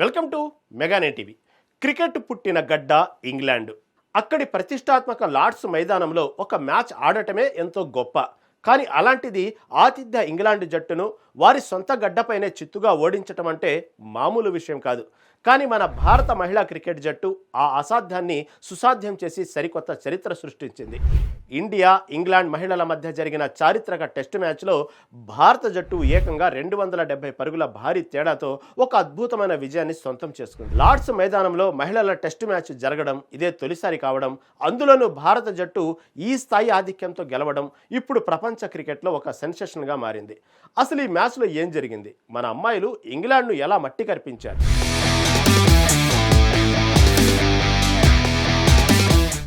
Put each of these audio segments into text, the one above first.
Welcome to మెగానే TV. Cricket పుట్టిన గడ్డ ఇంగ్లాండ్. అక్కడి ప్రతిష్టాత్మక లార్డ్స్ మైదానంలో ఒక మ్యాచ్ ఆడటమే ఎంతో గొప్ప. కానీ అలాంటిది ఆతిథ్య ఇంగ్లాండ్ జట్టును వారి సొంత గడ్డపైనే చిత్తుగా ఓడించటం అంటే మామూలు విషయం కాదు. కానీ మన భారత మహిళా క్రికెట్ జట్టు ఆ అసాధ్యాన్ని సుసాధ్యం చేసి సరికొత్త చరిత్ర సృష్టించింది. ఇండియా ఇంగ్లాండ్ మహిళల మధ్య జరిగిన చారిత్రక టెస్ట్ మ్యాచ్లో భారత జట్టు ఏకంగా 270 పరుగుల భారీ తేడాతో ఒక అద్భుతమైన విజయాన్ని సొంతం చేసుకుంది. లార్డ్స్ మైదానంలో మహిళల టెస్ట్ మ్యాచ్ జరగడం ఇదే తొలిసారి కావడం, అందులోనూ భారత జట్టు ఈ స్థాయి ఆధిక్యంతో గెలవడం ఇప్పుడు ప్రపంచ క్రికెట్లో ఒక సెన్సేషన్గా మారింది. అసలు ఈ మ్యాచ్లో ఏం జరిగింది? మన అమ్మాయిలు ఇంగ్లాండ్ను ఎలా మట్టి కర్పించారు?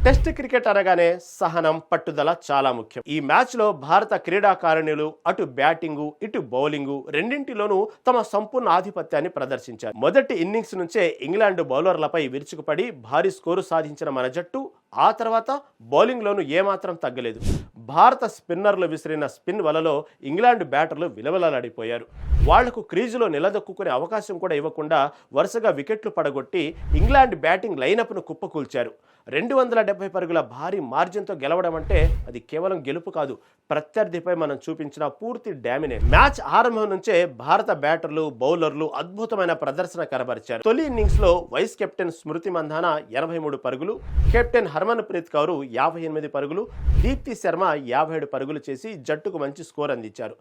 టెస్ట్ క్రికెట్ అనగానే సహనం, పట్టుదల చాలా ముఖ్యం. ఈ మ్యాచ్లో భారత క్రీడాకారిణులు అటు బ్యాటింగు ఇటు బౌలింగు రెండింటిలోనూ తమ సంపూర్ణ ఆధిపత్యాన్ని ప్రదర్శించారు. మొదటి ఇన్నింగ్స్ నుంచే ఇంగ్లాండ్ బౌలర్లపై విరుచుకుపడి భారీ స్కోరు సాధించిన మన జట్టు ఆ తర్వాత బౌలింగ్లోనూ ఏమాత్రం తగ్గలేదు. భారత స్పిన్నర్లు విసిరిన స్పిన్ వలలో ఇంగ్లాండ్ బ్యాటర్లు విలవలలాడిపోయారు. వాళ్లకు క్రీజులో నిలదొక్కునే అవకాశం కూడా ఇవ్వకుండా వరుసగా వికెట్లు పడగొట్టి ఇంగ్లాండ్ బ్యాటింగ్ లైనప్ను కుప్పకూల్చారు. 270 పరుగుల భారీ మార్జిన్తో గెలవడం అంటే అది కేవలం గెలుపు కాదు, ప్రత్యర్థిపై మనం చూపించిన పూర్తి డామినేట్. మ్యాచ్ ఆరంభం నుంచే భారత బ్యాటర్లు బౌలర్లు అద్భుతమైన ప్రదర్శన కనబరిచారు. తొలి ఇన్నింగ్స్ లో వైస్ కెప్టెన్ స్మృతి మంధాన 83 పరుగులు, కెప్టెన్ హర్మన్ ప్రీత్ కౌర్ 58 పరుగులు, దీప్తి శర్మ 57 పరుగులు చేసి జట్టుకు మంచి స్కోర్ అందించారు.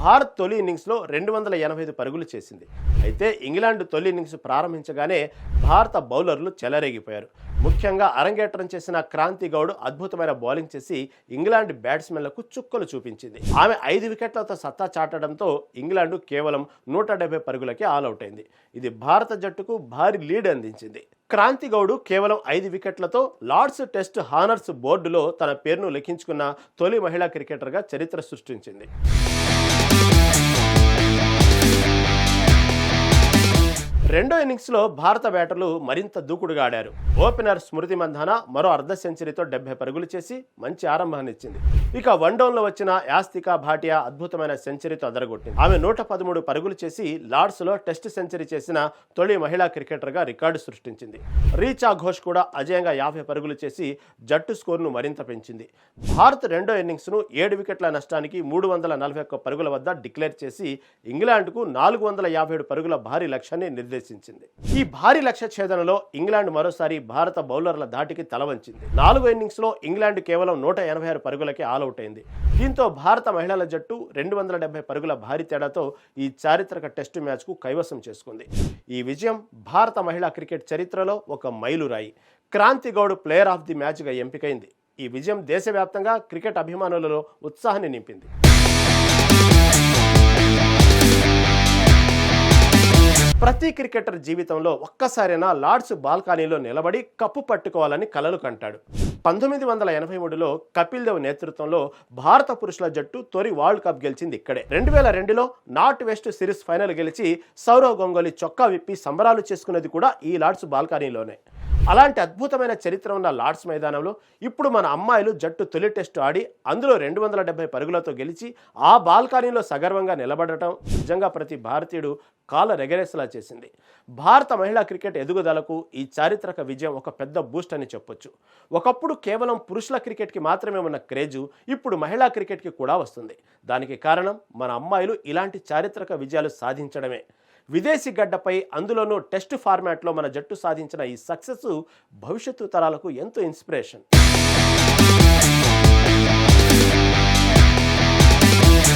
భారత్ తొలి ఇన్నింగ్స్ లో 285 పరుగులు చేసింది. అయితే ఇంగ్లాండ్ తొలి ఇన్నింగ్స్ ప్రారంభించగానే భారత బౌలర్లు చెలరేగిపోయారు. ముఖ్యంగా అరంగేట్రం చేసిన క్రాంతి గౌడ్ అద్భుతమైన బౌలింగ్ చేసి ఇంగ్లాండ్ బ్యాట్స్మెన్లకు చుక్కలు చూపించింది. ఆమె 5 వికెట్లతో సత్తా చాటడంతో ఇంగ్లాండ్ కేవలం 170 పరుగులకే ఆల్అవుట్ అయింది. ఇది భారత జట్టుకు భారీ లీడ్ అందించింది. క్రాంతి గౌడ్ కేవలం 5 వికెట్లతో లార్డ్స్ టెస్ట్ హానర్స్ బోర్డులో తన పేరును లిఖించుకున్న తొలి మహిళా క్రికెటర్గా చరిత్ర సృష్టించింది. రెండో ఇన్నింగ్స్లో భారత బ్యాటర్లు మరింత దూకుడుగా ఆడారు. ఓపెనర్ స్మృతి మంధాన మరో అర్ధ సెంచరీతో 70 పరుగులు చేసి మంచి ఆరంభాన్ని ఇచ్చింది. ఇక వన్డౌన్లో వచ్చిన యాస్తికా భాటియా అద్భుతమైన సెంచరీతో అదరగొట్టింది. ఆమె 113 పరుగులు చేసి లార్డ్స్లో టెస్ట్ సెంచరీ చేసిన తొలి మహిళా క్రికెటర్గా రికార్డు సృష్టించింది. రీచా ఘోష్ కూడా అజయంగా 50 పరుగులు చేసి జట్టు స్కోర్ను మరింత పెంచింది. భారత్ రెండో ఇన్నింగ్స్ను 7 వికెట్ల నష్టానికి 341 పరుగుల వద్ద డిక్లేర్ చేసి ఇంగ్లాండ్కు 457 పరుగుల భారీ లక్ష్యాన్ని నిర్దేశించింది. ఈ భారీ లక్ష్య ఛేదనలో ఇంగ్లాండ్ మరోసారి భారత బౌలర్ల ధాటికి తలవంచింది. 4వ ఇన్నింగ్స్ లో ఇంగ్లాండ్ కేవలం 186 పరుగులకే ఆల్అవుట్ అయింది. దీంతో భారత మహిళల జట్టు 270 పరుగుల భారీ తేడాతో ఈ చారిత్రక టెస్టు మ్యాచ్ కు కైవసం చేసుకుంది. ఈ విజయం భారత మహిళా క్రికెట్ చరిత్రలో ఒక మైలురాయి. Kranti Goud player of the match గా ఎంపికైంది. ఈ విజయం దేశవ్యాప్తంగా క్రికెట్ అభిమానులలో ఉత్సాహాన్ని నింపింది. ప్రతి క్రికెటర్ జీవితంలో ఒక్కసారైనా లార్డ్స్ బాల్కనీలో నిలబడి కప్పు పట్టుకోవాలని కలలు కంటాడు. 1983లో కపిల్ దేవ్ నేతృత్వంలో భారత పురుషుల జట్టు తొలి వరల్డ్ కప్ గెలిచింది ఇక్కడే. 2002లో నార్త్ వెస్ట్ సిరీస్ ఫైనల్ గెలిచి సౌరవ్ గంగూలీ చొక్కా విప్పి సంబరాలు చేసుకున్నది కూడా ఈ లార్డ్స్ బాల్కనీలోనే. అలాంటి అద్భుతమైన చరిత్ర ఉన్న లార్డ్స్ మైదానంలో ఇప్పుడు మన అమ్మాయిలు జట్టు తొలి టెస్టు ఆడి అందులో 270 పరుగులతో గెలిచి ఆ బాల్కనీలో సగర్వంగా నిలబడటం నిజంగా ప్రతి భారతీయుడు కాలరెగరేసేలా చేసింది. భారత మహిళా క్రికెట్ ఎదుగుదలకు ఈ చారిత్రక విజయం ఒక పెద్ద బూస్ట్ అని చెప్పొచ్చు. ఒకప్పుడు కేవలం పురుషుల క్రికెట్కి మాత్రమే ఉన్న క్రేజు ఇప్పుడు మహిళా క్రికెట్కి కూడా వస్తుంది. దానికి కారణం మన అమ్మాయిలు ఇలాంటి చారిత్రక విజయాలు సాధించడమే. విదేశీ గడ్డపై అందులోనూ టెస్ట్ ఫార్మాట్లో మన జట్టు సాధించిన ఈ సక్సెస్ భవిష్యత్తు తరాలకు ఎంతో ఇన్స్పిరేషన్.